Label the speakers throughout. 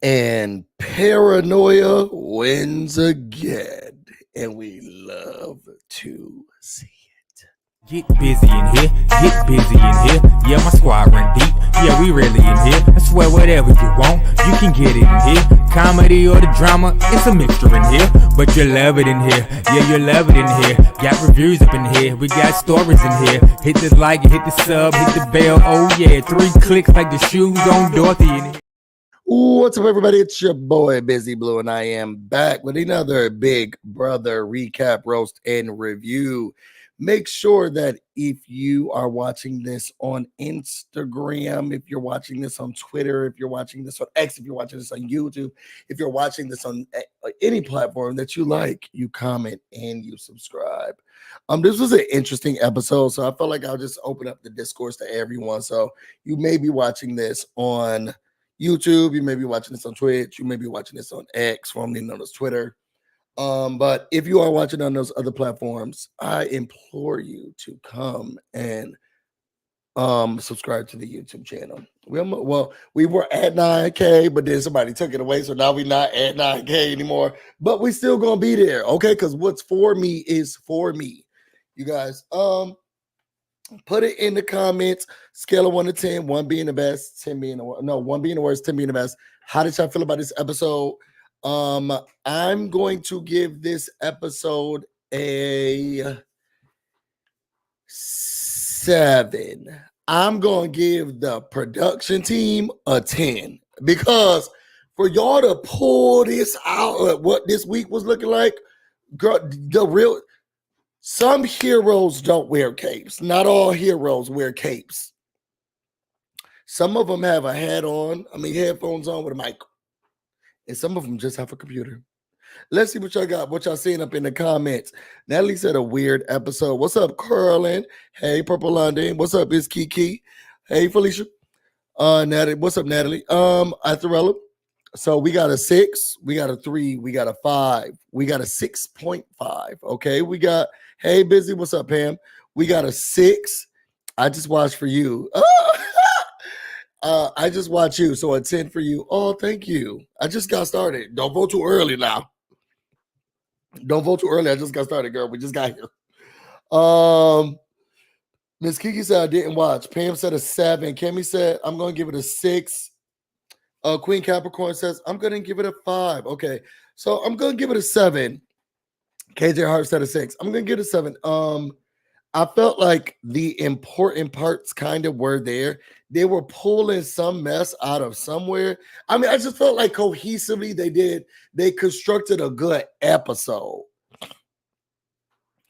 Speaker 1: And paranoia wins again. And we love to see it.
Speaker 2: Get busy in here, get busy in here. Yeah, my squad run deep. Yeah, we really in here. I swear whatever you want, you can get it in here. Comedy or the drama, it's a mixture in here. But you love it in here. Yeah, you love it in here. Got reviews up in here. We got stories in here. Hit the like, hit the sub, hit the bell. Oh yeah, 3 clicks like the shoes on Dorothy in here.
Speaker 1: What's up, everybody? It's your boy BusyBlu, and I am back with another Big Brother recap, roast, and review. Make sure that if you are watching this on Instagram, if you're watching this on Twitter, if you're watching this on X, if you're watching this on YouTube, if you're watching this on any platform that you like, you comment and you subscribe. This was an interesting episode, so I felt like I'll just open up the discourse to everyone. So you may be watching this on YouTube, you may be watching this on Twitch, you may be watching this on X, formerly known as Twitter. But if you are watching on those other platforms, I implore you to come and subscribe to the YouTube channel. We were at 9K, but then somebody took it away, so now we're not at 9K anymore. But we still gonna be there, okay? Because what's for me is for me. You guys, put it in the comments. Scale of 1 to 10, 1 being the best, 10 being the worst. No, 1 being the worst, 10 being the best. How did y'all feel about this episode? I'm going to give this episode a 7. I'm going to give the production team a 10 because for y'all to pull this out, what this week was looking like, girl, some heroes don't wear capes. Not all heroes wear capes. Some of them have a headphones on with a mic. And some of them just have a computer. Let's see what y'all got, what y'all seeing up in the comments. Natalie said a weird episode. What's up, Curlin? Hey, Purple London. What's up, it's Kiki? Hey, Felicia. Natalie. What's up, Natalie? Atharella. So we got a 6, we got a 3, we got a 5, we got a 6.5. Okay, we got, hey, Busy. What's up, Pam? We got a 6. I just watched for you. I just watched you, so a 10 for you. Oh, thank you. I just got started. Don't vote too early now. Don't vote too early. I just got started, girl. We just got here. Miss Kiki said I didn't watch. Pam said a 7. Kimmy said I'm gonna give it a 6. Queen Capricorn says I'm gonna give it a 5. Okay, so I'm gonna give it a 7. KJ Hart said a 6. I'm gonna give it a 7. I felt like the important parts kind of were there. They were pulling some mess out of somewhere. I mean, I just felt like cohesively they constructed a good episode.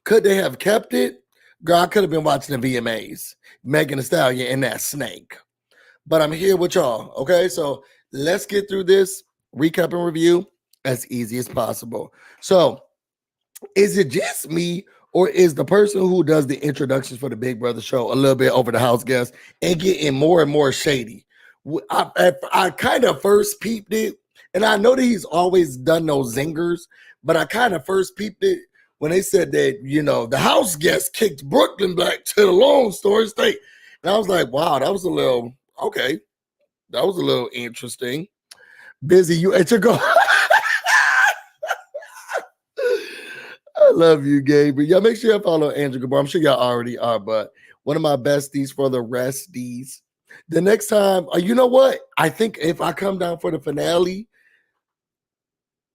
Speaker 1: Could they have kept it? Girl, I could have been watching the VMAs, Megan Thee Stallion and that snake. But I'm here with y'all. Okay, so let's get through this recap and review as easy as possible. So, is it just me, or is the person who does the introductions for the Big Brother show a little bit over the house guests and getting more and more shady? I kind of first peeped it, and I know that he's always done those zingers, but I kind of first peeped it when they said that, the house guest kicked Brooklyn back to the Lone Star State. And I was like, wow, that was a little, okay. That was a little interesting. Busy, you at your go. I love you, Gabriel. Y'all make sure y'all follow Andrew Gabor. I'm sure y'all already are, but one of my besties for the resties. The next time, you know what? I think if I come down for the finale,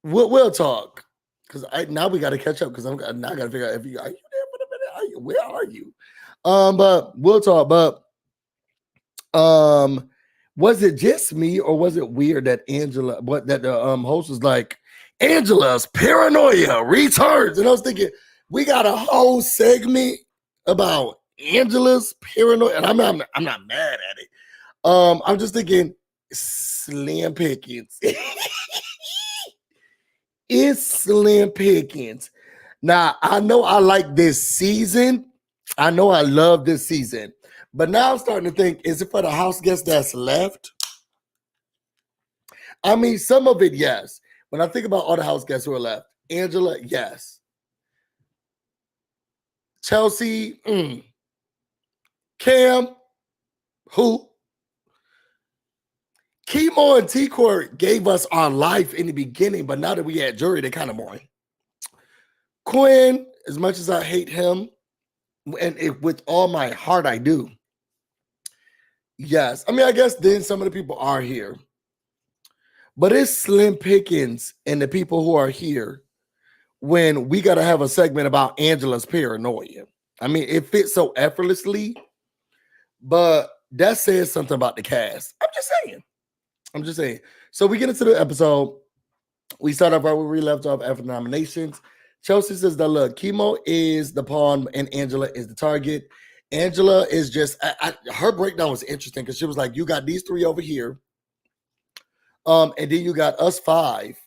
Speaker 1: we'll talk. Because now we got to catch up. Because I'm now got to figure out if you are you there for the finale? Where are you? But we'll talk. But was it just me, or was it weird that the host was like, Angela's paranoia returns? And I was thinking, we got a whole segment about Angela's paranoia, and I'm not mad at it. I'm just thinking, slim pickings. It's slim pickings. Now, I know I like this season. I know I love this season. But now I'm starting to think, is it for the house guests that's left? I mean, some of it, yes. When I think about all the house guests who are left, Angela, yes. Chelsea, Cam, who? Kimo and T-Court gave us our life in the beginning, but now that we had jury, they're kind of boring. Quinn, as much as I hate him, and with all my heart I do. Yes, I mean, I guess then some of the people are here. But it's slim pickings in the people who are here when we got to have a segment about Angela's paranoia. I mean, it fits so effortlessly, but that says something about the cast. I'm just saying. So we get into the episode. We start off right where we left off after the nominations. Chelsea says that, look, Kimo is the pawn and Angela is the target. Angela is just, her breakdown was interesting because she was like, you got these three over here. And then you got us five.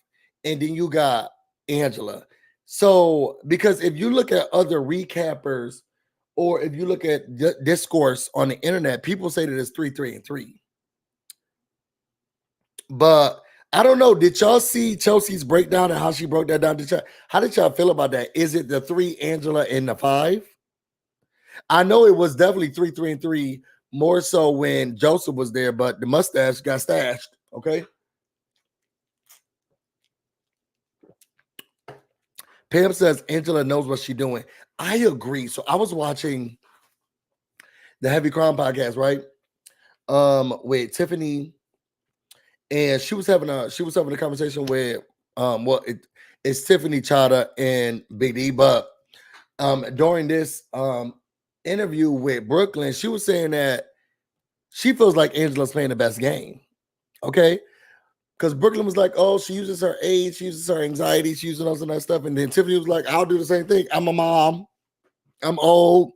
Speaker 1: And then you got Angela. So, because if you look at other recappers or if you look at discourse on the internet, people say that it's 3, 3, and 3. But I don't know. Did y'all see Chelsea's breakdown and how she broke that down? How did y'all feel about that? Is it the 3, Angela, and the 5? I know it was definitely 3, 3, and 3, more so when Joseph was there, but the mustache got stashed. Okay. Pam says Angela knows what she's doing. I agree. So I was watching the Heavy Crime podcast, right? With Tiffany, and she was having a conversation with it's Tiffany, Chada, and Big D. But during this interview with Brooklyn, she was saying that she feels like Angela's playing the best game. Okay. Because Brooklyn was like, oh, she uses her age, she uses her anxiety, she uses all of that stuff. And then Tiffany was like, I'll do the same thing. I'm a mom. I'm old.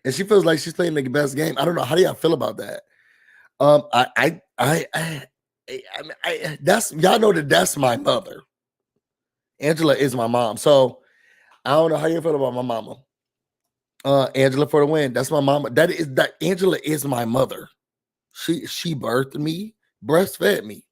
Speaker 1: And she feels like she's playing the best game. I don't know. How do y'all feel about that? That's, y'all know that's my mother. Angela is my mom. So I don't know how you feel about my mama. Angela for the win. That's my mama. That Angela is my mother. She birthed me, breastfed me.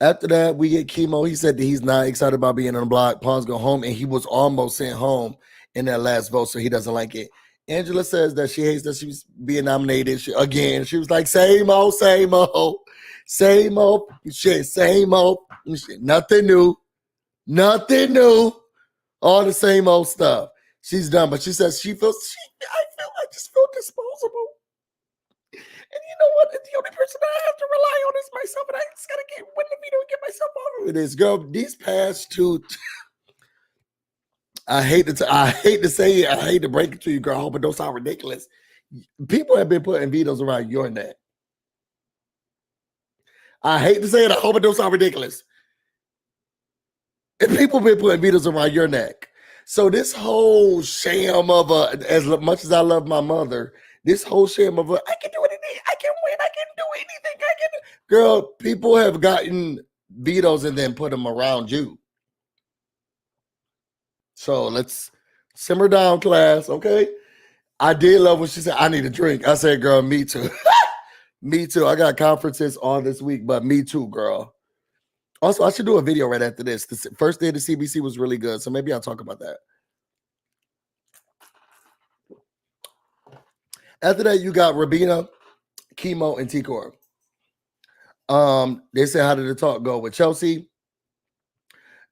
Speaker 1: After that, we get Kimo. He said that he's not excited about being on the block. Pawns go home, and he was almost sent home in that last vote, so he doesn't like it. Angela says that she hates that she's being nominated. She was like, same old shit, same old shit. Nothing new. All the same old stuff. She's done, but she says I just feel disposable. And you know what? The only person I have to rely on is myself, and I just gotta win the veto and get myself over with this. Girl, these past two, I hate to say it, I hate to break it to you, girl, but those sound ridiculous. People have been putting vetoes around your neck. I hate to say it, I hope it don't sound ridiculous. And people been putting vetoes around your neck. So this whole sham of as much as I love my mother, this whole sham of I can do anything, I can win, I can do anything, Girl, people have gotten vetoes and then put them around you. So let's simmer down, class, okay? I did love when she said, I need a drink. I said, girl, me too. Me too. I got conferences on this week, but me too, girl. Also, I should do a video right after this. The first day of the CBC was really good, so maybe I'll talk about that. After that, you got Rabina, Kimo, and T-Corp. They said, how did the talk go with Chelsea?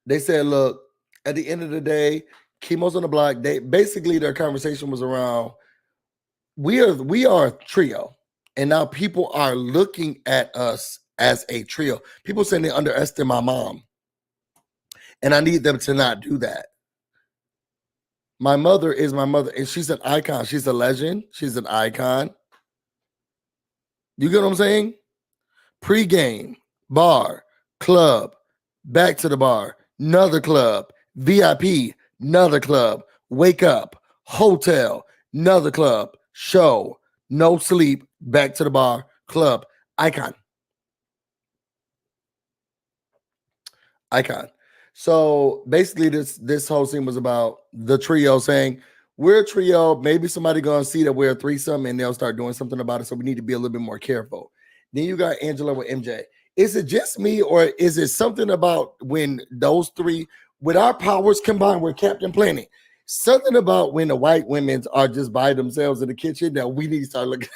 Speaker 1: They said, look, at the end of the day, Kimo's on the block. Basically their conversation was around, we are a trio, and now people are looking at us as a trio. People saying they underestimate my mom, and I need them to not do that. My mother is my mother, and she's an icon. She's a legend. She's an icon. You get what I'm saying? Pre-game, bar, club, back to the bar, another club, VIP, another club, wake up, hotel, another club, show, no sleep, back to the bar, club, icon. So basically this whole scene was about the trio saying, we're a trio, maybe somebody gonna see that we're a threesome and they'll start doing something about it, so we need to be a little bit more careful. Then you got Angela with MJ. Is it just me, or is it something about when those three, with our powers combined, we're Captain Planet? Something about when the white women are just by themselves in the kitchen that we need to start looking.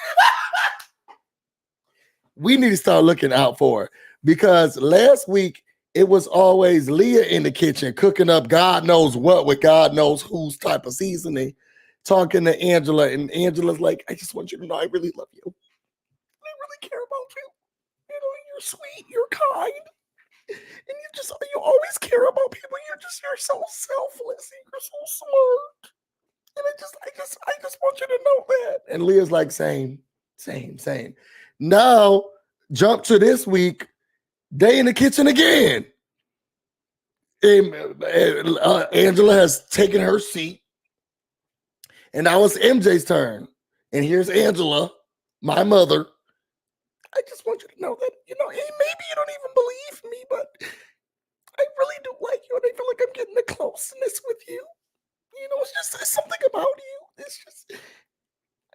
Speaker 1: we need to start looking out for, because last week it was always Leah in the kitchen cooking up God knows what with God knows whose type of seasoning, talking to Angela, and Angela's like, I just want you to know I really love you. I really care about you. You know, you're sweet, you're kind, and you always care about people. You're so selfless, and you're so smart. And I just want you to know that. And Leah's like, same. Now, jump to this week, they in the kitchen again. And, Angela has taken her seat. And now it's MJ's turn. And here's Angela, my mother. I just want you to know that, you know, maybe you don't even believe me, but I really do like you. And I feel like I'm getting a closeness with you. You know, it's something about you. It's just, and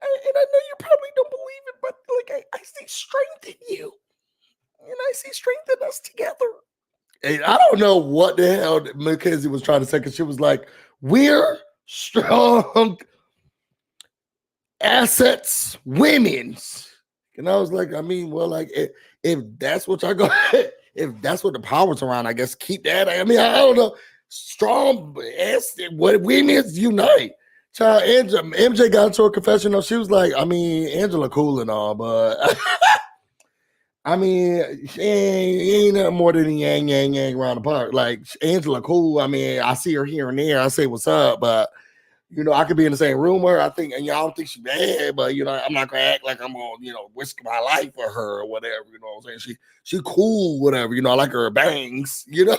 Speaker 1: I know you probably don't believe it, but like I see strength in you. And I see strength in us together. And I don't know what the hell Mackenzie was trying to say, because she was like, we're strong assets, women's. And I was like, I mean, well, like if that's what y'all go, if that's what the power's around, I guess keep that. I mean, I don't know. Strong asset, what women's unite. Child, MJ got into a confessional. She was like, I mean, Angela cool and all, but I mean, she ain't nothing more than yang around the park. Like, Angela cool. I mean, I see her here and there. I say what's up, but you know, I could be in the same room with her. I think, and y'all don't think she's bad, but you know, I'm not gonna act like I'm gonna, you know, risk my life for her or whatever. You know what I'm saying? She cool, whatever. You know, I like her bangs. You know.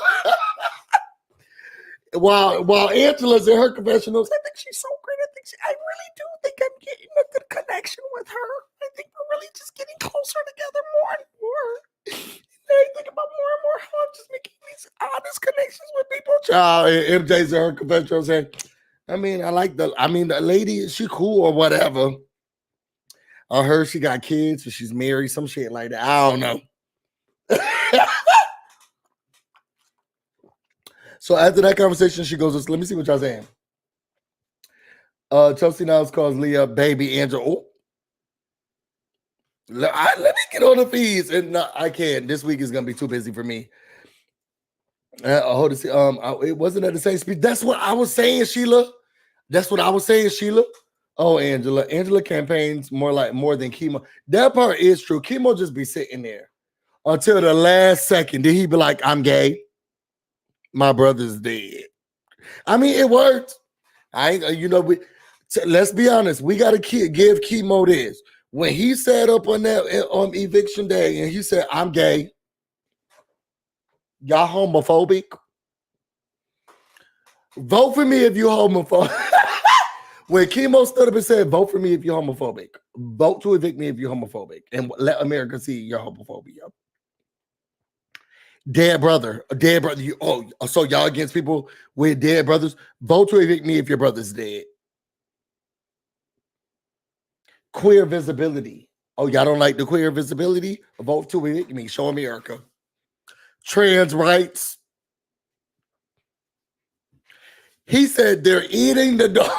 Speaker 1: While Angela's in her confessionals, I think she's so great. I really do think I'm getting a good connection with her. I think we're really just getting closer together more and more. I think about more and more how I'm just making these honest connections with people. Child, MJ's in her confessional saying, I mean, the lady, she cool or whatever. I heard she got kids, or she's married, some shit like that. I don't know. So after that conversation, she goes, let me see what y'all saying. Chelsea Niles calls Leah baby Angela. Oh, let me get on the feeds, and I can't. This week is gonna be too busy for me. Hold on. It wasn't at the same speed. That's what I was saying, Sheila. Oh, Angela campaigns more than Kimo. That part is true. Kimo just be sitting there until the last second. Did he be like, I'm gay? My brother's dead. I mean, it worked. Let's be honest. We got to give Kimo this. When he sat up on that on eviction day and he said, I'm gay, y'all homophobic? Vote for me if you homophobic. When Kimo stood up and said, vote for me if you're homophobic. Vote to evict me if you're homophobic. And let America see your homophobia. Dead brother. So y'all against people with dead brothers? Vote to evict me if your brother's dead. Queer visibility. Oh, y'all don't like the queer visibility? Vote to evict me. Show America. Trans rights. He said they're eating the dog.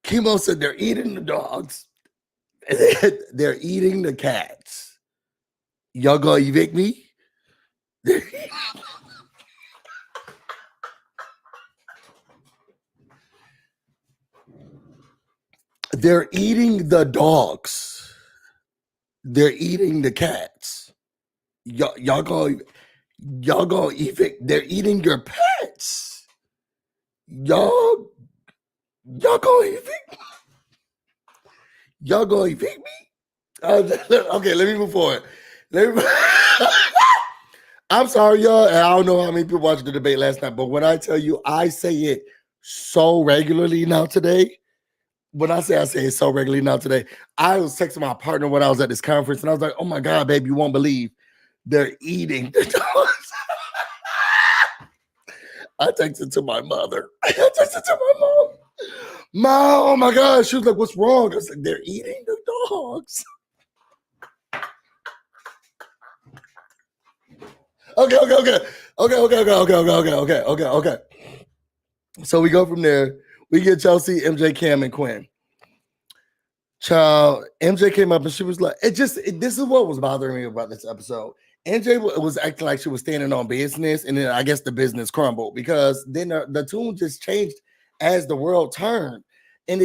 Speaker 1: Kimo said they're eating the dogs. They're eating the cats. Y'all gonna evict me? They're eating the dogs. They're eating the cats. Y'all gonna evict. They're eating your pets. Y'all gonna evict. Y'all gonna evict me? Okay, let me move forward. I'm sorry, y'all. I don't know how many people watched the debate last night, but when I tell you, I say it so regularly now today. when I say it so regularly now today, I was texting my partner when I was at this conference, and I was like, "Oh my god, babe, you won't believe they're eating the dogs." I texted to my mother. I texted to my mom. Mom, oh my god. She was like, "What's wrong?" I was like, "They're eating the dogs." Okay. So we go from there. We get Chelsea, MJ, Cam, and Quinn. Child, MJ came up and she was like, this is what was bothering me about this episode. MJ was acting like she was standing on business, and then I guess the business crumbled because then the tune just changed as the world turned. And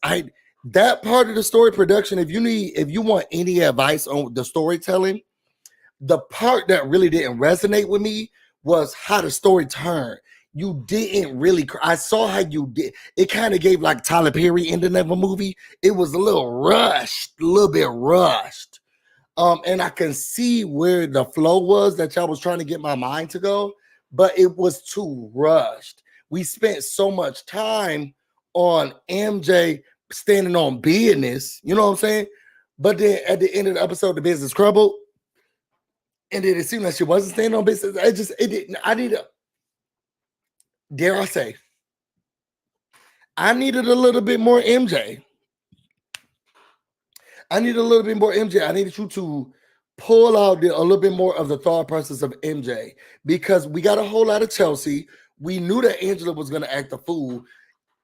Speaker 1: I that part of the story production, if you want any advice on the storytelling, the part that really didn't resonate with me was how the story turned. You didn't really. I saw how you did. It kind of gave like Tyler Perry ending of a movie. It was a little rushed, a little bit rushed. And I can see where the flow was that y'all was trying to get my mind to go, but it was too rushed. We spent so much time on MJ standing on business. You know what I'm saying? But then at the end of the episode, the business crumbled. And then it seemed like she wasn't staying on business. It didn't. I need a, dare I say, I needed a little bit more MJ. I needed a little bit more MJ. I needed you to pull out a little bit more of the thought process of MJ because we got a whole lot of Chelsea. We knew that Angela was going to act a fool.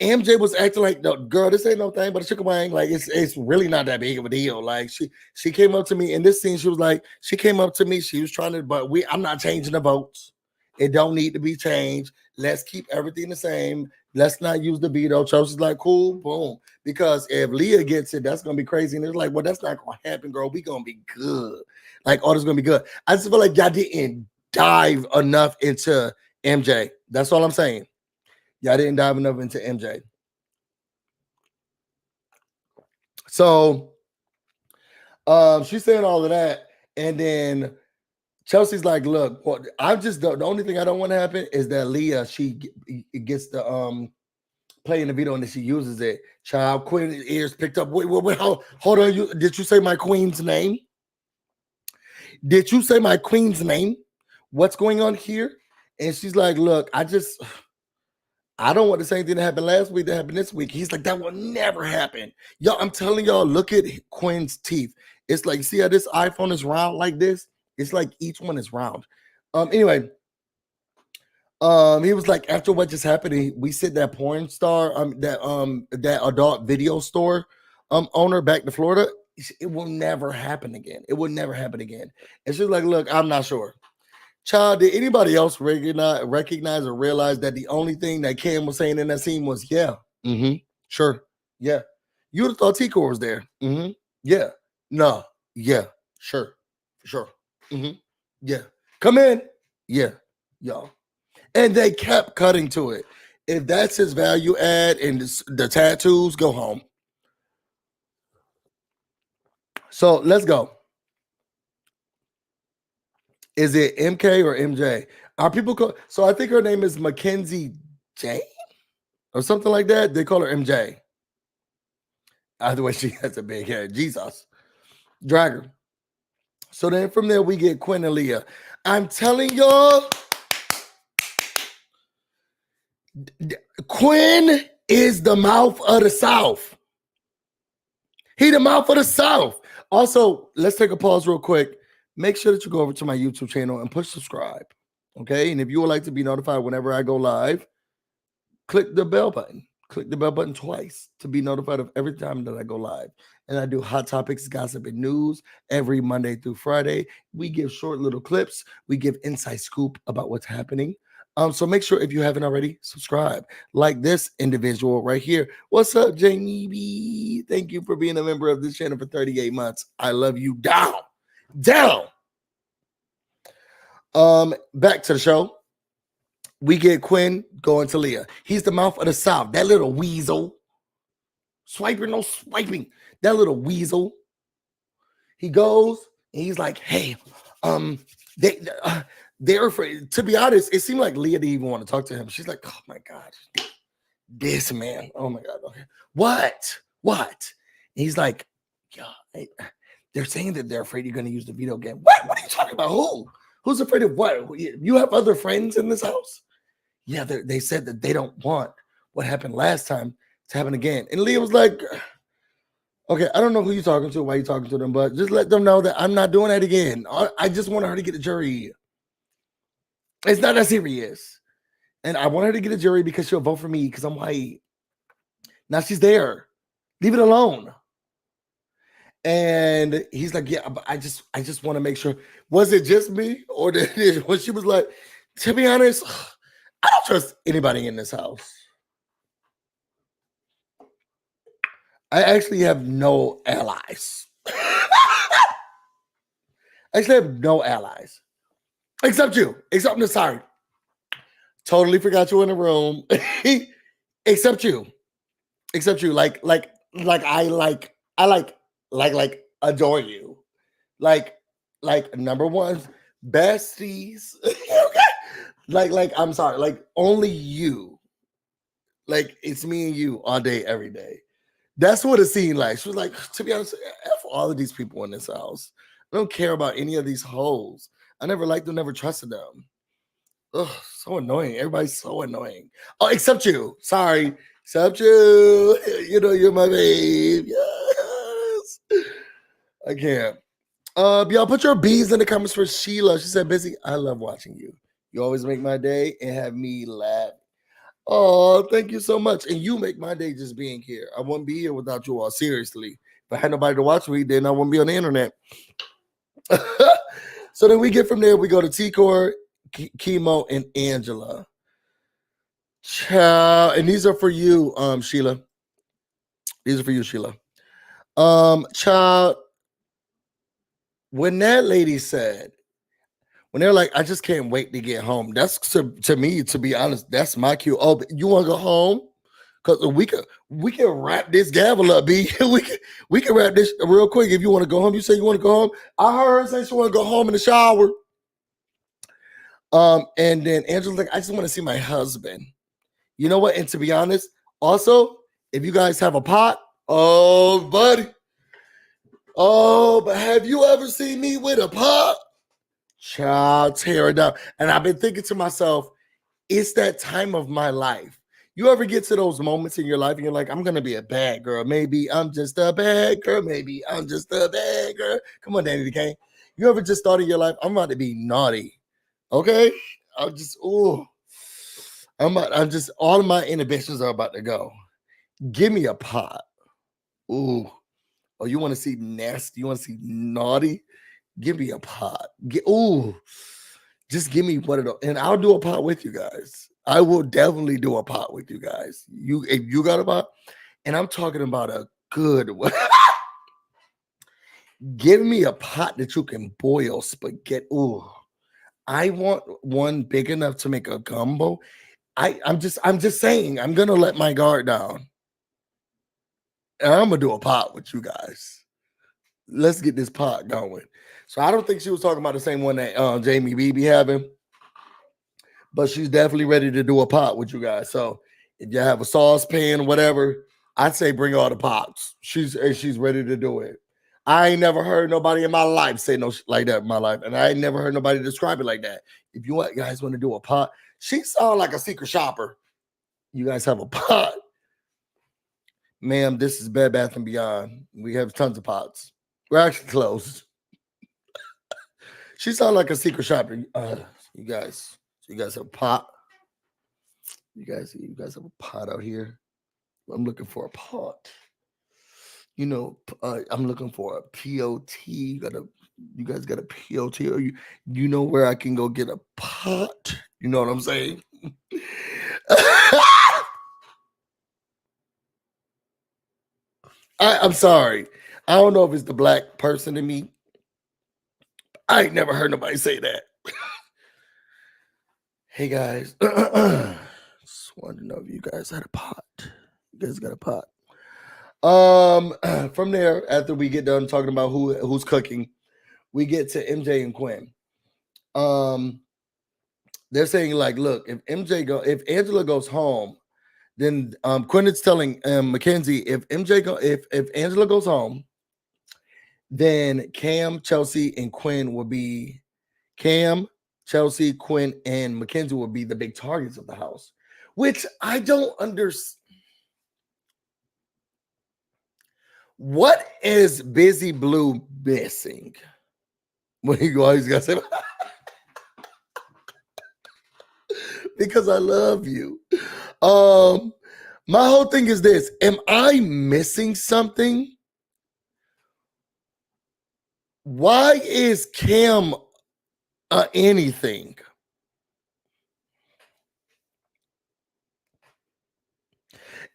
Speaker 1: MJ was acting like, no, girl, this ain't no thing but a chicken wing. Like it's really not that big of a deal. Like she came up to me in this scene. She was like, she came up to me. She was trying to, but I'm not changing the votes. It don't need to be changed. Let's keep everything the same. Let's not use the veto. Chelsea's like, cool, boom. Because if Leah gets it, that's gonna be crazy. And it's like, well, that's not gonna happen, girl. We gonna be good. Like, all this gonna be good. I just feel like y'all didn't dive enough into MJ. That's all I'm saying. Y'all didn't dive enough into MJ. So she's saying all of that. And then Chelsea's like, look, I just the only thing I don't want to happen is that Leah, she gets the play in the video and then she uses it. Child, Quinn ears picked up. Wait, hold on. Did you say my queen's name? Did you say my queen's name? What's going on here? And she's like, look, I don't want the same thing that happened last week that happened this week. He's like, that will never happen. Y'all, I'm telling y'all, look at Quinn's teeth. It's like, see how this iPhone is round like this? It's like each one is round. Anyway, he was like, after what just happened, we sent that porn star, that adult video store owner back to Florida. It will never happen again. It will never happen again. And she's like, look, I'm not sure. Child, did anybody else recognize or realize that the only thing that Cam was saying in that scene was, yeah, sure, yeah. You would have thought Tico was there. Yeah, no, yeah, sure, yeah. Come in, yeah, y'all. And they kept cutting to it. If that's his value add and the tattoos, go home. So let's go. Is it MK or MJ? Are people call? So I think her name is Mackenzie J or something like that. They call her MJ. Either way, she has a big head. Jesus. Drag her. So then from there, we get Quinn and Leah. I'm telling y'all, Quinn is the mouth of the South. He the mouth of the South. Also, let's take a pause real quick. Make sure that you go over to my YouTube channel and push subscribe. Okay. And if you would like to be notified whenever I go live, click the bell button. Click the bell button twice to be notified of every time that I go live. And I do hot topics, gossip, and news every Monday through Friday. We give short little clips. We give inside scoop about what's happening. So make sure if you haven't already, subscribe. Like this individual right here. What's up, Jamie B? Thank you for being a member of this channel for 38 months. I love you. Down. Back to the show. We get Quinn going to Leah. He's the mouth of the South. That little weasel. Swiping, no swiping. That little weasel. He goes and he's like, hey, they're afraid. To be honest, it seemed like Leah didn't even want to talk to him. She's like, oh my God. This man, oh my God. Okay. What? And he's like, yeah, they're saying that they're afraid you're going to use the veto again. What are you talking about? Who's afraid of what? You have other friends in this house? Yeah, they said that they don't want what happened last time to happen again. And Leah was like, okay, I don't know who you're talking to, why you're talking to them, but just let them know that I'm not doing that again. I just want her to get a jury. It's not that serious. And I want her to get a jury because she'll vote for me because I'm white. Now she's there. Leave it alone. And he's like, yeah, but I just want to make sure. Was it just me? Or when she was like, to be honest, I don't trust anybody in this house. I actually have no allies. I actually have no allies. Except you. Except, sorry. Totally forgot you in the room. Except you. Like I adore you. Like number one, besties. like I'm sorry, like only you. Like it's me and you all day, every day. That's what it seemed like. She was like, to be honest, F all of these people in this house. I don't care about any of these hoes. I never liked them, never trusted them. Ugh, so annoying. Everybody's so annoying. Oh, except you. Sorry. Except you. You know, you're my babe. Yes. I can't. Y'all put your B's in the comments for Sheila. She said, Busy, I love watching you. You always make my day and have me laugh. Oh, thank you so much. And you make my day just being here. I wouldn't be here without you all. Seriously. If I had nobody to watch me, then I wouldn't be on the internet. So then we get from there, we go to T-Core, Kimo, and Angela. Ciao. And these are for you, Sheila. These are for you, Sheila. Child, when that lady said, when they're like, I just can't wait to get home. That's to me, to be honest, that's my cue. Oh, but you want to go home? Because we can wrap this gavel up, B. we can wrap this real quick. If you want to go home, you say you want to go home. I heard her say she want to go home in the shower. And then Angela's like, I just want to see my husband. You know what? And to be honest, also, if you guys have a pot, oh, buddy. Oh, but have you ever seen me with a pot? Child, tear it down. And I've been thinking to myself, it's that time of my life. You ever get to those moments in your life and you're like, I'm going to be a bad girl. Maybe I'm just a bad girl. Maybe I'm just a bad girl. Come on, Danny DK. You ever just thought in your life, I'm about to be naughty. Okay? I'm just all of my inhibitions are about to go. Give me a pot. Ooh. Oh, you want to see nasty? You want to see naughty? Give me a pot. Just give me one of those. And I'll do a pot with you guys. I will definitely do a pot with you guys. If you got a pot, and I'm talking about a good one. Give me a pot that you can boil spaghetti. Ooh. I want one big enough to make a gumbo. I'm just saying, I'm gonna let my guard down. And I'm gonna do a pot with you guys. Let's get this pot going. So I don't think she was talking about the same one that Jamie B be having, but she's definitely ready to do a pot with you guys. So if you have a saucepan or whatever, I'd say bring all the pots. She's ready to do it. I ain't never heard nobody in my life say no shit like that in my life, and I ain't never heard nobody describe it like that. If you guys want to do a pot, she sounds like a secret shopper. You guys have a pot. Ma'am, this is Bed Bath & Beyond. We have tons of pots. We're actually closed. She sounds like a secret shopper. You guys have a pot. You guys have a pot out here. I'm looking for a pot. You know, I'm looking for a POT. You guys got a POT, or you know where I can go get a pot? You know what I'm saying? I'm sorry. I don't know if it's the black person in me. I ain't never heard nobody say that. Hey guys, just wanted to know if you guys had a pot. You guys got a pot. From there, after we get done talking about who's cooking, we get to MJ and Quinn. They're saying like, look, if Angela goes home, Then Quinn is telling Mackenzie if if Angela goes home, then Cam, Chelsea, and Quinn will be Cam, Chelsea, Quinn, and Mackenzie will be the big targets of the house, which I don't understand. What is BusyBlu missing? What you always got to say? Because I love you. My whole thing is this: am I missing something? Why is Cam anything?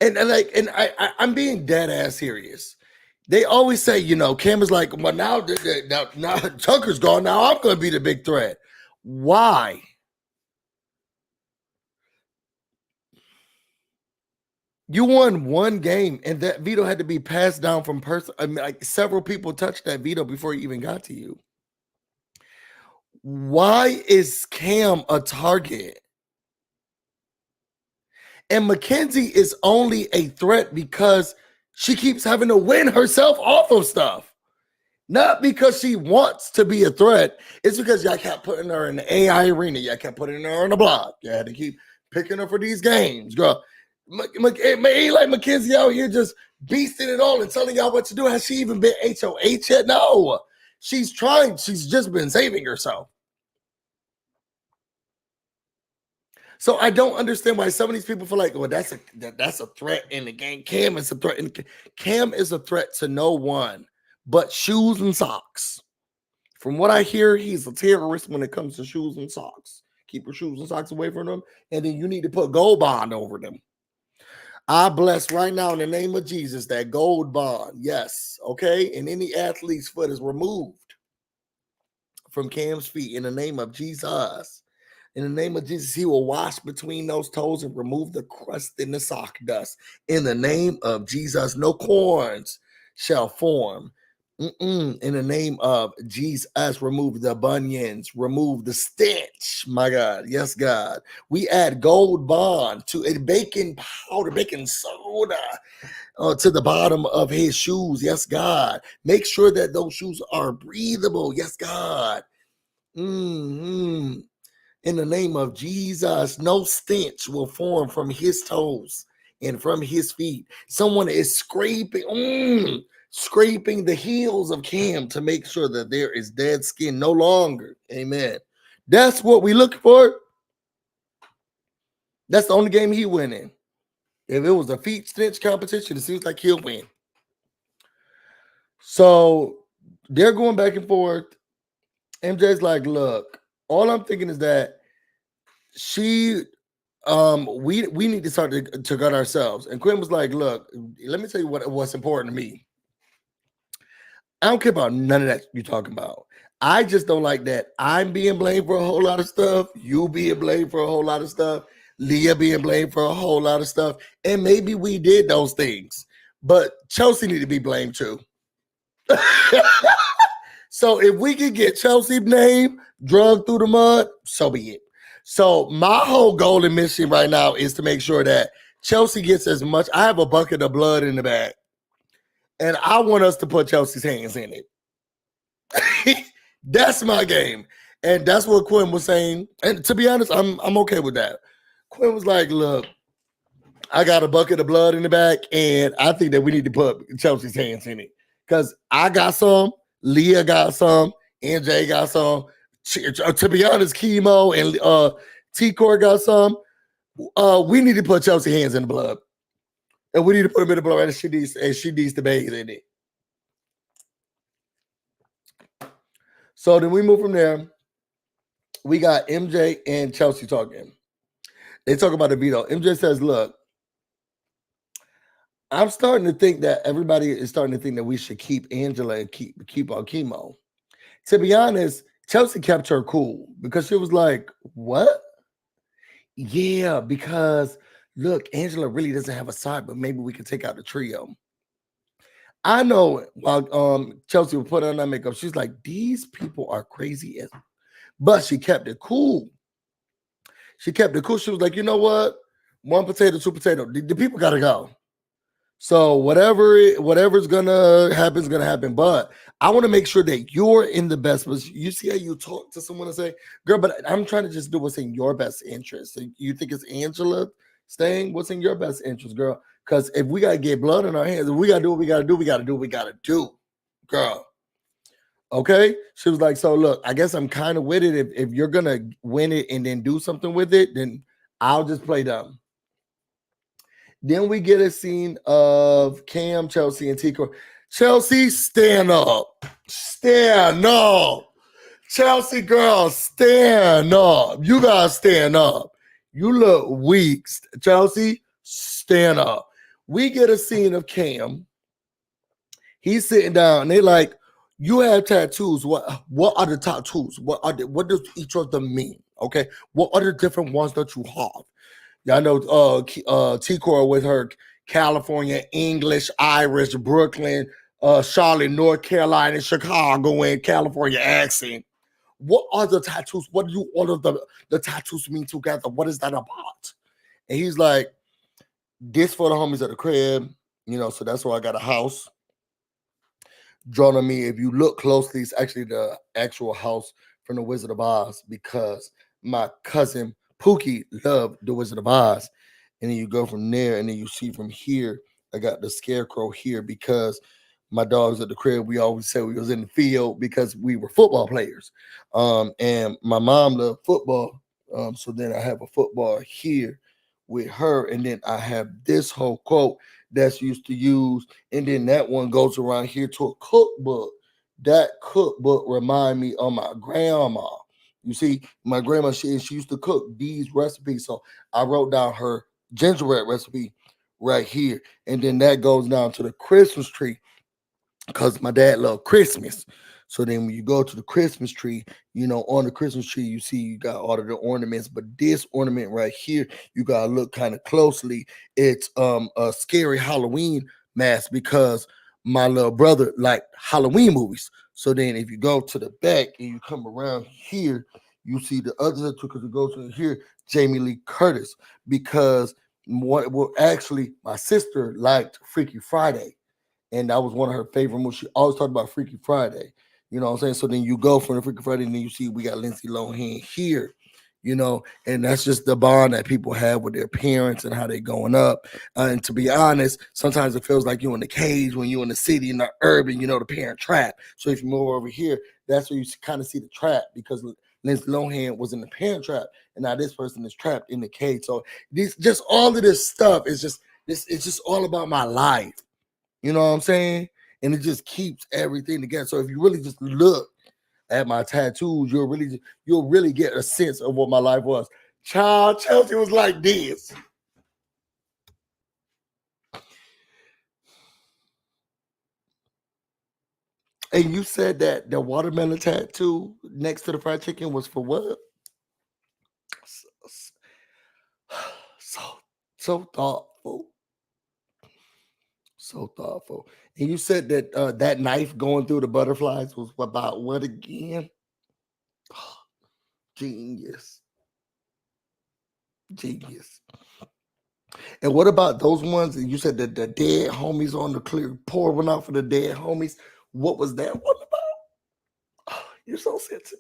Speaker 1: And I'm being dead ass serious. They always say, you know, Cam is like, well, now Tucker's gone. Now I'm going to be the big threat. Why? You won one game, and that veto had to be passed down from person. I mean, like several people touched that veto before it even got to you. Why is Cam a target? And Mackenzie is only a threat because she keeps having to win herself off of stuff. Not because she wants to be a threat. It's because y'all kept putting her in the AI arena. Y'all kept putting her on the block. You had to keep picking her for these games, girl. It ain't like Mackenzie out here just beasting it all and telling y'all what to do. Has she even been HOH yet? No. She's trying. She's just been saving herself. So I don't understand why some of these people feel like, well, that's a threat in the game. Cam is a threat. Cam is a threat to no one but shoes and socks. From what I hear, he's a terrorist when it comes to shoes and socks. Keep your shoes and socks away from them, and then you need to put gold bond over them. I bless right now in the name of Jesus that gold bond, yes, okay? And any athlete's foot is removed from Cam's feet in the name of Jesus. In the name of Jesus, he will wash between those toes and remove the crust in the sock dust. In the name of Jesus, no corns shall form. In the name of Jesus, remove the bunions, remove the stench. My God, yes, God. We add gold bond to a baking powder, baking soda to the bottom of his shoes. Yes, God. Make sure that those shoes are breathable. Yes, God. In the name of Jesus, no stench will form from his toes and from his feet. Someone is scraping the heels of Cam to make sure that there is dead skin no longer. Amen. That's what we look for. That's the only game he win in. If it was a feet stench competition, it seems like he'll win. So they're going back and forth. MJ's like, look, all I'm thinking is that we need to start to gut ourselves. And Quinn was like, look, let me tell you what's important to me. I don't care about none of that you're talking about. I just don't like that I'm being blamed for a whole lot of stuff, you being blamed for a whole lot of stuff, Leah being blamed for a whole lot of stuff, and maybe we did those things, but Chelsea need to be blamed too. So if we can get Chelsea's name drugged through the mud, so be it. So my whole goal and mission right now is to make sure that Chelsea gets as much. I have a bucket of blood in the bag, and I want us to put Chelsea's hands in it. That's my game. And that's what Quinn was saying. And to be honest, I'm okay with that. Quinn was like, look, I got a bucket of blood in the back, and I think that we need to put Chelsea's hands in it. Because I got some, Leah got some, NJ got some. To be honest, Kimo and T-Core got some. We need to put Chelsea hands in the blood. And we need to put them in the blood, and she needs to bathe in it. So then we move from there. We got MJ and Chelsea talking. They talk about the veto. MJ says, look, I'm starting to think that everybody is starting to think that we should keep Angela and keep our Kimo. To be honest, Chelsea kept her cool because she was like, what? Yeah, because look, Angela really doesn't have a side, but maybe we can take out the trio. I know while Chelsea would put on that makeup, she's like, these people are crazy but she kept it cool. She kept it cool. She was like, you know what? one potato, two potato. The people gotta go. So whatever's gonna happen is gonna happen. But I want to make sure that you're in the best position. You see how you talk to someone and say, "Girl," but I'm trying to just do what's in your best interest. And you think it's Angela staying? What's in your best interest, girl? Because if we gotta get blood in our hands, if we gotta do what we gotta do, we gotta do what we gotta do, girl. Okay. She was like, so look, I guess I'm kind of with it. If you're gonna win it and then do something with it, then I'll just play dumb. Then we get a scene of Cam, Chelsea, and Tico. Chelsea, stand up. Stand up. Chelsea girl, stand up. You gotta stand up. You look weak. Chelsea, stand up. We get a scene of Cam. He's sitting down. They like, you have tattoos. What are the tattoos? What does each of them mean? Okay. What are the different ones that you have? Y'all know T-Core with her California, English, Irish, Brooklyn, Charlotte, North Carolina, Chicago, and California accent. What are the tattoos? What do all of the tattoos mean together? What is that about? And he's like, this for the homies at the crib, so that's why I got a house drawn on me. If you look closely, it's actually the actual house from the Wizard of Oz because my cousin Pookie loved the Wizard of Oz. And then you go from there, and then you see from here, I got the scarecrow here because my dogs at the crib, we always say we was in the field because we were football players. And my mom loved football. So then I have a football here with her, and then I have this whole quote that's used to use, and then that one goes around here to a cookbook. That cookbook remind me of my grandma. You see, my grandma, she used to cook these recipes. So I wrote down her gingerbread recipe right here. And then that goes down to the Christmas tree because my dad loved Christmas. So then when you go to the Christmas tree, on the Christmas tree, you see you got all of the ornaments. But this ornament right here, you got to look kind of closely. It's a scary Halloween mask because my little brother liked Halloween movies. So then if you go to the back and you come around here, you see the other two because it goes to here, Jamie Lee Curtis, because actually my sister liked Freaky Friday. And that was one of her favorite movies. She always talked about Freaky Friday. You know what I'm saying? So then you go from the Freaky Friday and then you see we got Lindsay Lohan here, and that's just the bond that people have with their parents and how they're going up. And to be honest, sometimes it feels like you're in the cage when you're in the city and the urban, the parent trap. So if you move over here, that's where you kind of see the trap because Lindsay Lohan was in the parent trap and now this person is trapped in the cage. So just all of this stuff is just it's just all about my life. You know what I'm saying? And it just keeps everything together. So if you really just look at my tattoos, you'll really get a sense of what my life was. Child, Chelsea was like this. And you said that the watermelon tattoo next to the fried chicken was for what? So thoughtful. So thoughtful. And you said that that knife going through the butterflies was about what again? Genius. Genius. And what about those ones? And you said that the dead homies on the clear, pour one out for the dead homies. What was that one about? Oh, you're so sensitive.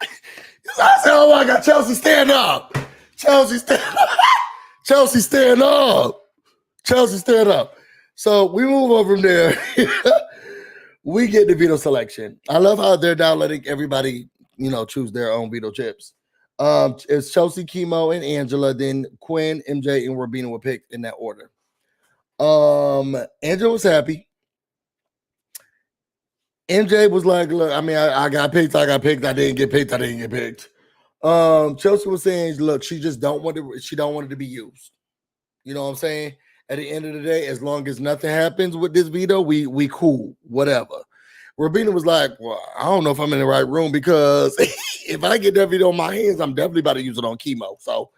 Speaker 1: I said, oh my God, Chelsea, stand up. Chelsea, stand up. Chelsea, stand up. Chelsea, stand up. So we move over from there. We get the veto selection. I love how they're now letting everybody, choose their own veto chips. It's Chelsea, Kimo, and Angela. Then Quinn, MJ, and Robina were picked in that order. Angela was happy. MJ was like, look, I mean, I got picked, I didn't get picked. Chelsea was saying, look, she just don't want it to be used. You know what I'm saying? At the end of the day, as long as nothing happens with this veto, we cool, whatever. Robina was like, well, I don't know if I'm in the right room because if I get that veto on my hands, I'm definitely about to use it on Kimo. So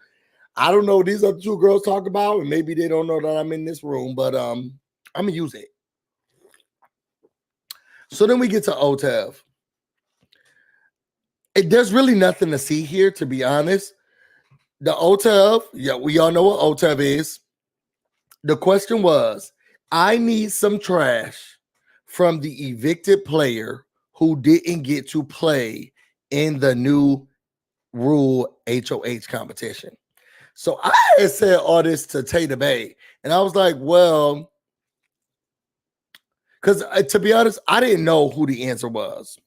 Speaker 1: I don't know what these other two girls talk about, and maybe they don't know that I'm in this room, but I'm gonna use it. So then we get to OTEV. There's really nothing to see here, to be honest. The OTEV, yeah, we all know what OTEV is. The question was, I need some trash from the evicted player who didn't get to play in the new rule HOH competition. So I had said all this to Tater Bay, and I was like, well, because to be honest, I didn't know who the answer was.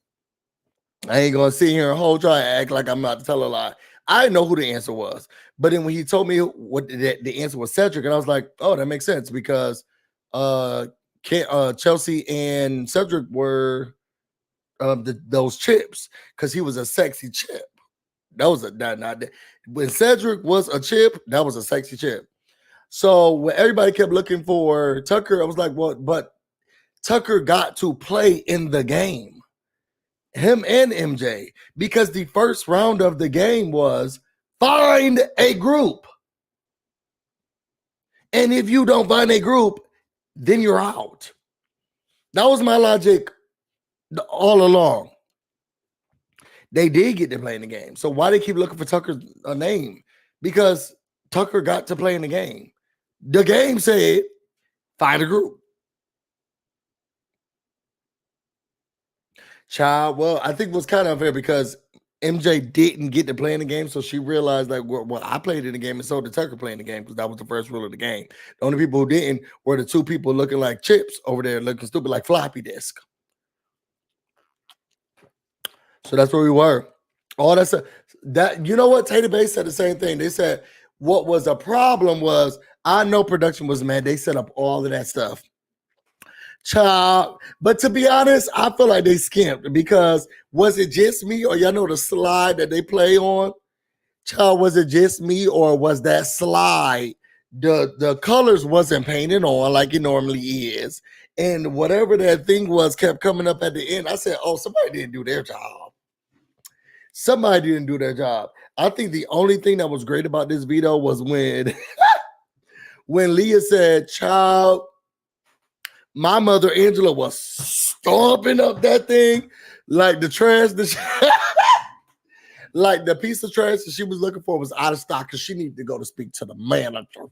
Speaker 1: I ain't gonna sit here and try and act like I'm about to tell a lie. I didn't know who the answer was, but then when he told me what the answer was Cedric, and I was like, oh, that makes sense because Chelsea and Cedric were those chips because he was a sexy chip. That was not when Cedric was a chip, that was a sexy chip. So when everybody kept looking for Tucker, I was like, well, but Tucker got to play in the game. Him and MJ, because the first round of the game was find a group. And if you don't find a group, then you're out. That was my logic all along. They did get to play in the game. So why they keep looking for Tucker's name? Because Tucker got to play in the game. The game said, find a group. Child, well, I think it was kind of unfair because MJ didn't get to play in the game, so she realized like, well, I played in the game, and so did Tucker play in the game because that was the first rule of the game. The only people who didn't were the two people looking like chips over there, looking stupid like floppy disk. So that's where we were. All that you know what? Tater Bay said the same thing. They said what was a problem was I know production was mad. They set up all of that stuff. Child, but to be honest, I feel like they skimped because was it just me or y'all know the slide that they play on? Child, was it just me or was that slide the colors wasn't painted on like it normally is, and whatever that thing was kept coming up at the end? I said, oh, somebody didn't do their job. Somebody didn't do their job. I think the only thing that was great about this veto was when when Leah said, child, my mother Angela was stomping up that thing like the trash, like the piece of trash that she was looking for was out of stock because she needed to go to speak to the manager.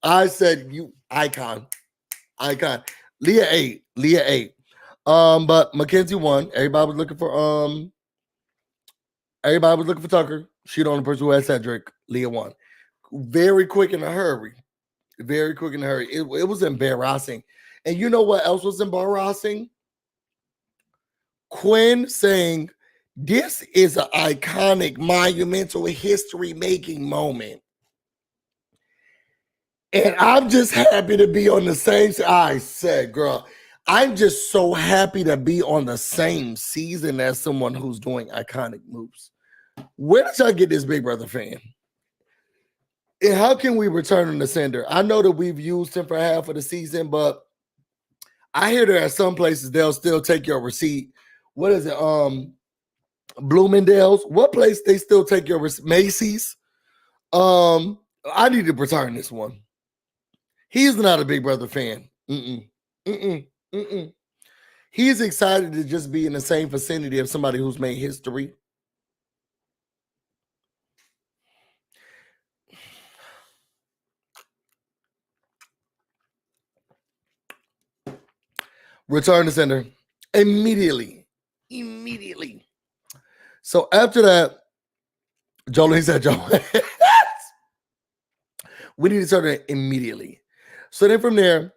Speaker 1: I said, "You icon." Leah ate. But Mackenzie won. Everybody was looking for Tucker. She the only person who had Cedric. Leah won. Very quick in a hurry. It was embarrassing. And you know what else was embarrassing? Quinn saying, this is an iconic, monumental, history-making moment. And I'm just happy to be on the same. I said, girl, I'm just so happy to be on the same season as someone who's doing iconic moves. Where did y'all get this Big Brother fan? And how can we return him to sender? I know that we've used him for half of the season, but I hear that at some places they'll still take your receipt. What is it? Bloomingdale's. What place they still take your receipt? Macy's. I need to return this one. He's not a Big Brother fan. He's excited to just be in the same vicinity of somebody who's made history. Return to sender immediately. So after that, Jolene said, we need to turn it immediately. So then from there,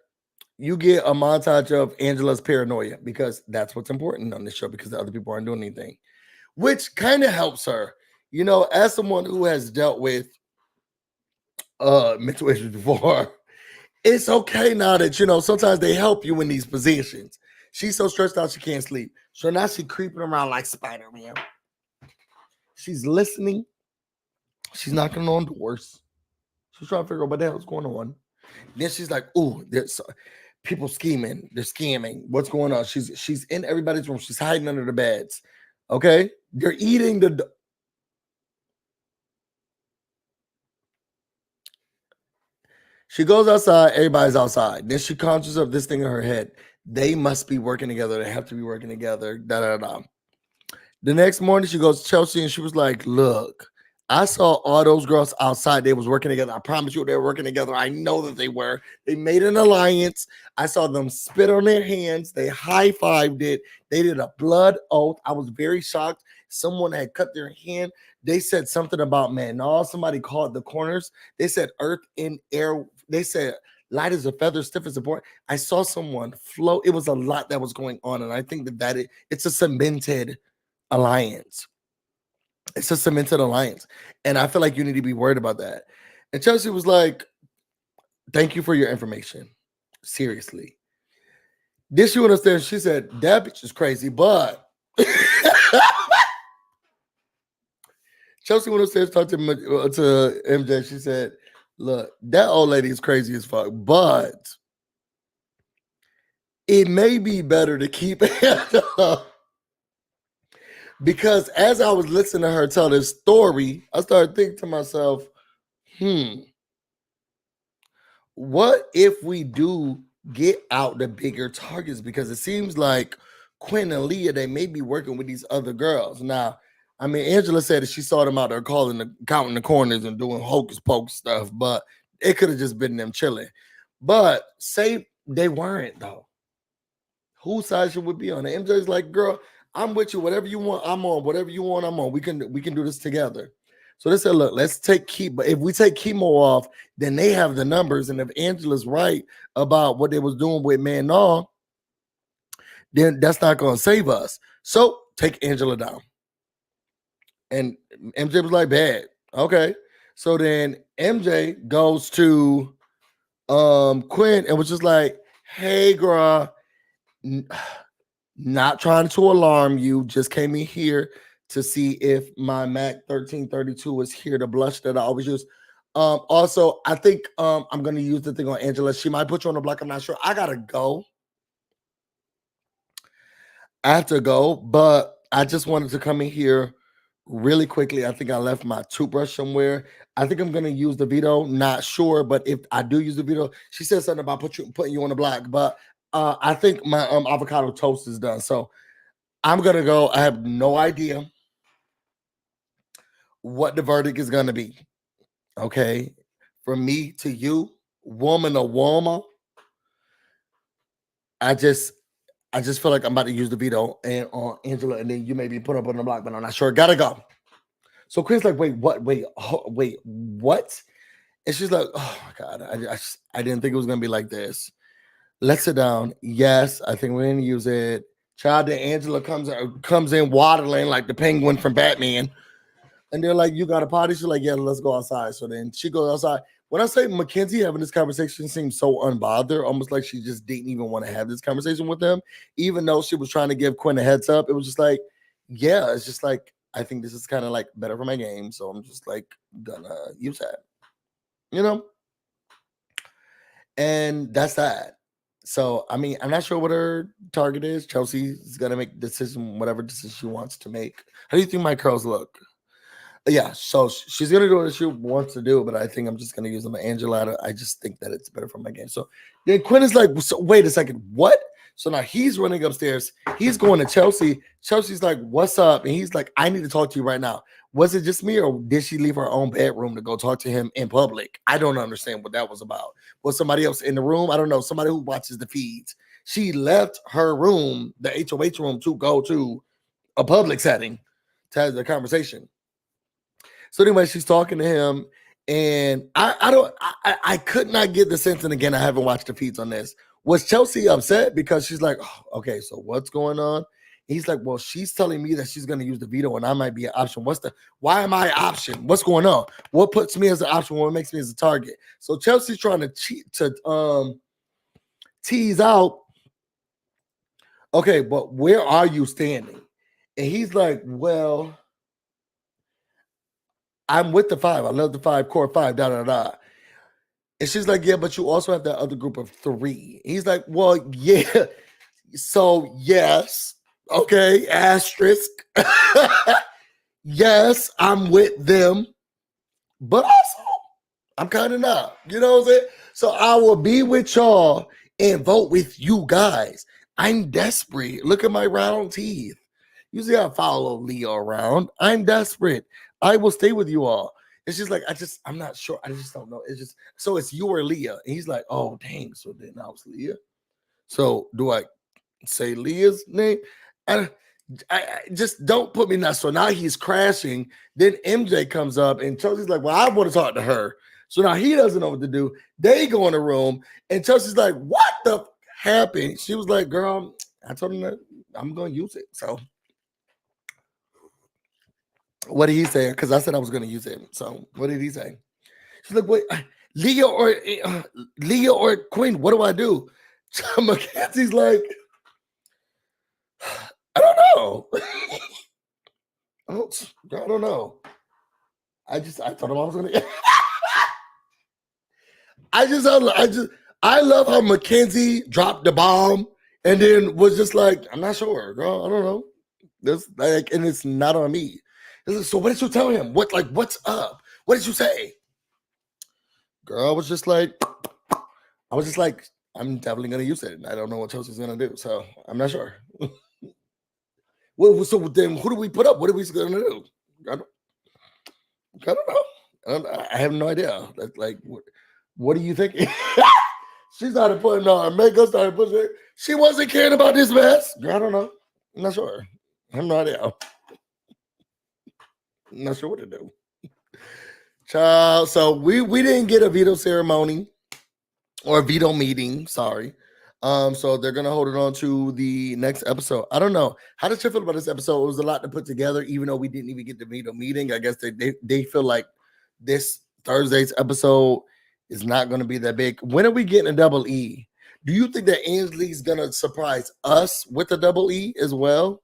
Speaker 1: you get a montage of Angela's paranoia because that's what's important on this show because the other people aren't doing anything, which kind of helps her. You know, as someone who has dealt with mental issues before, it's okay now that, you know, sometimes they help you in these positions. She's so stressed out she can't sleep. So now she's creeping around like Spider-Man. She's listening. She's knocking on doors. She's trying to figure out what the hell's going on. Then she's like, "Ooh, there's people scheming. They're scamming. What's going on?" She's in everybody's room. She's hiding under the beds. Okay, they're eating the. She goes outside. Everybody's outside. Then she conjures up this thing in her head. They must be working together. They have to be working together. Da da da. The next morning, she goes to Chelsea and she was like, "Look, I saw all those girls outside. They was working together. I promise you they were working together. I know that they were. They made an alliance. I saw them spit on their hands. They high-fived it. They did a blood oath. I was very shocked. Someone had cut their hand. They said something about, man, no, somebody called the corners. They said earth in air. They said light as a feather, stiff as a board. I saw someone float. It was a lot that was going on. And I think it's a cemented alliance. It's a cemented alliance. And I feel like you need to be worried about that. And Chelsea was like, thank you for your information. Seriously. Then she went upstairs. She said, that bitch is crazy, but Chelsea went upstairs, talked to MJ. She said, look, that old lady is crazy as fuck, but it may be better to keep Angela. Because as I was listening to her tell this story, I started thinking to myself, what if we do get out the bigger targets? Because it seems like Quinn and Leah, they may be working with these other girls. Now, I mean, Angela said that she saw them out there counting the corners and doing hocus pocus stuff, but it could have just been them chilling. But say they weren't, though. Whose side should we be on? And MJ's like, girl, I'm with you. Whatever you want, I'm on. Whatever you want, I'm on. We can do this together. So they said, look, let's take Kimo. If we take Kimo off, then they have the numbers. And if Angela's right about what they was doing with Man No, then that's not going to save us. So take Angela down. And MJ was like, bad. Okay. So then MJ goes to Quinn and was just like, hey, girl, not trying to alarm you, just came in here to see if my Mac 1332 is here, the blush that I always use. Also, I think I'm going to use the thing on Angela. She might put you on the block. I'm not sure. I got to go. I have to go, but I just wanted to come in here really quickly. I think I left my toothbrush somewhere. I think I'm going to use the Veto. Not sure, but if I do use the Veto, she said something about putting you on the block, but I think my avocado toast is done. So I'm going to go. I have no idea what the verdict is going to be. Okay. From me to you, woman or woman, I just feel like I'm about to use the Veto and on Angela, and then you may be put up on the block, but I'm not sure. Gotta go. So Chris like, wait, what? Wait, what? And she's like, oh my God, I didn't think it was gonna be like this. Let's sit down. Yes, I think we're gonna use it. Child, then Angela comes in waddling like the penguin from Batman. And they're like, you got a potty? She's like, yeah, let's go outside. So then she goes outside. When I say Mackenzie having this conversation seems so unbothered, almost like she just didn't even want to have this conversation with them, even though she was trying to give Quinn a heads up. It was just like, yeah, it's just like, I think this is kind of like better for my game. So I'm just like gonna use that, you know? And that's that. So, I mean, I'm not sure what her target is. Chelsea's gonna make the decision, whatever decision she wants to make. How do you think my curls look? Yeah, so she's gonna do what she wants to do, but I think I'm just gonna use them at Angela. I just think that it's better for my game. So then Quinn is like, so, wait a second, what? So now he's running upstairs. He's going to Chelsea. Chelsea's like, what's up? And he's like, I need to talk to you right now. Was it just me, or did she leave her own bedroom to go talk to him in public? I don't understand what that was about. Was somebody else in the room? I don't know. Somebody who watches the feeds. She left her room, the HOH room, to go to a public setting to have the conversation. So anyway, she's talking to him, and I could not get the sense, and again, I haven't watched the feeds on this. Was Chelsea upset because she's like, oh, okay, so what's going on? And he's like, well, she's telling me that she's going to use the Veto, and I might be an option. Why am I an option? What's going on? What puts me as an option? What makes me as a target? So Chelsea's trying to tease out, okay, but where are you standing? And he's like, well, I'm with the 5. I love the 5, core 5, da. And she's like, yeah, but you also have that other group of 3. He's like, well, yeah. So, yes. Okay, asterisk. Yes, I'm with them. But also, I'm kind of not. You know what I'm saying? So I will be with y'all and vote with you guys. I'm desperate. Look at my round teeth. Usually I follow Leo around. I'm desperate. I will stay with you all. It's just like, I'm not sure. I just don't know. It's just, so it's you or Leah. And he's like, oh, dang. So then I was Leah. So do I say Leah's name? I just don't put me in that. So now he's crashing. Then MJ comes up and Chelsea's like, well, I want to talk to her. So now he doesn't know what to do. They go in the room and Chelsea's like, what the happened? She was like, girl, I told him that I'm going to use it. So what did he say? Because I said I was going to use it. So what did he say? She's like, wait, Leah or Quinn, what do I do? So Mackenzie's like, I don't know. I don't know. I thought I was going to. I love how Mackenzie dropped the bomb and then was just like, I'm not sure, girl. I don't know. This like, and it's not on me. Like, so what did you tell him? What's up? What did you say? Girl, I was just like, I'm definitely gonna use it. I don't know what Chelsea's gonna do, so I'm not sure. Well, so then who do we put up? What are we gonna do? I don't know. I have no idea. Like, what are you thinking? She started putting on makeup, started pushing. She wasn't caring about this mess. I don't know. I'm not sure. I have no idea. I'm not sure what to do. Child, so we didn't get a veto ceremony or a veto meeting. Sorry. So they're gonna hold it on to the next episode. I don't know. How did you feel about this episode? It was a lot to put together, even though we didn't even get the veto meeting. I guess they feel like this Thursday's episode is not going to be that big. When are we getting a double E? Do you think that Ainsley's going to surprise us with a double E as well?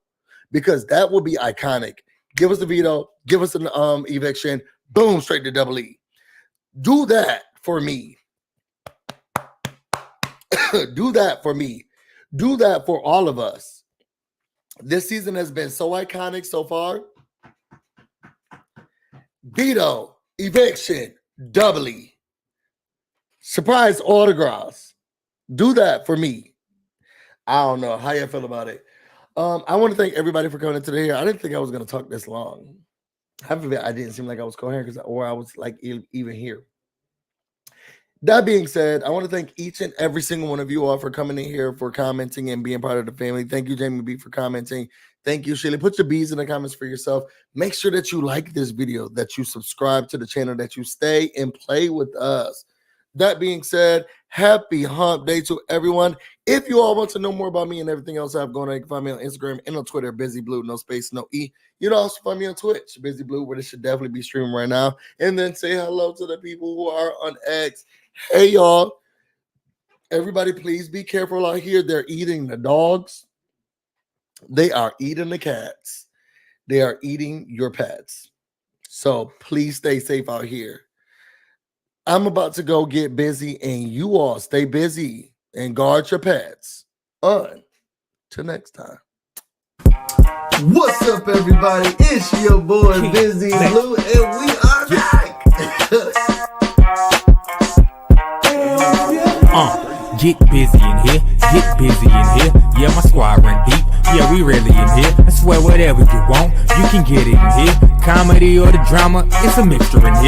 Speaker 1: Because that would be iconic. Give us the veto, give us an eviction, boom, straight to double E. Do that for me. Do that for me. Do that for all of us. This season has been so iconic so far. Veto, eviction, double E. Surprise autographs. Do that for me. I don't know how you feel about it. I want to thank everybody for coming in today. I didn't think I was going to talk this long. Half of it, I didn't seem like I was coherent or I was like even here. That being said, I want to thank each and every single one of you all for coming in here, for commenting and being part of the family. Thank you, Jamie B, for commenting. Thank you, Shirley. Put your B's in the comments for yourself. Make sure that you like this video, that you subscribe to the channel, that you stay and play with us. That being said, happy hump day to everyone. If you all want to know more about me and everything else I have going on, you can find me on Instagram and on Twitter, BusyBlu, no space, no E. You can also find me on Twitch, BusyBlu, where this should definitely be streaming right now. And then say hello to the people who are on X. Hey, y'all. Everybody, please be careful out here. They're eating the dogs. They are eating the cats. They are eating your pets. So please stay safe out here. I'm about to go get busy, and you all stay busy and guard your pets. Till next time. What's up, everybody? It's your boy, BusyBlu, and we are back.
Speaker 2: Get busy in here, get busy in here. Yeah, my squad run deep. Yeah, we really in here. I swear whatever you want, you can get it in here. Comedy or the drama, it's a mixture in here.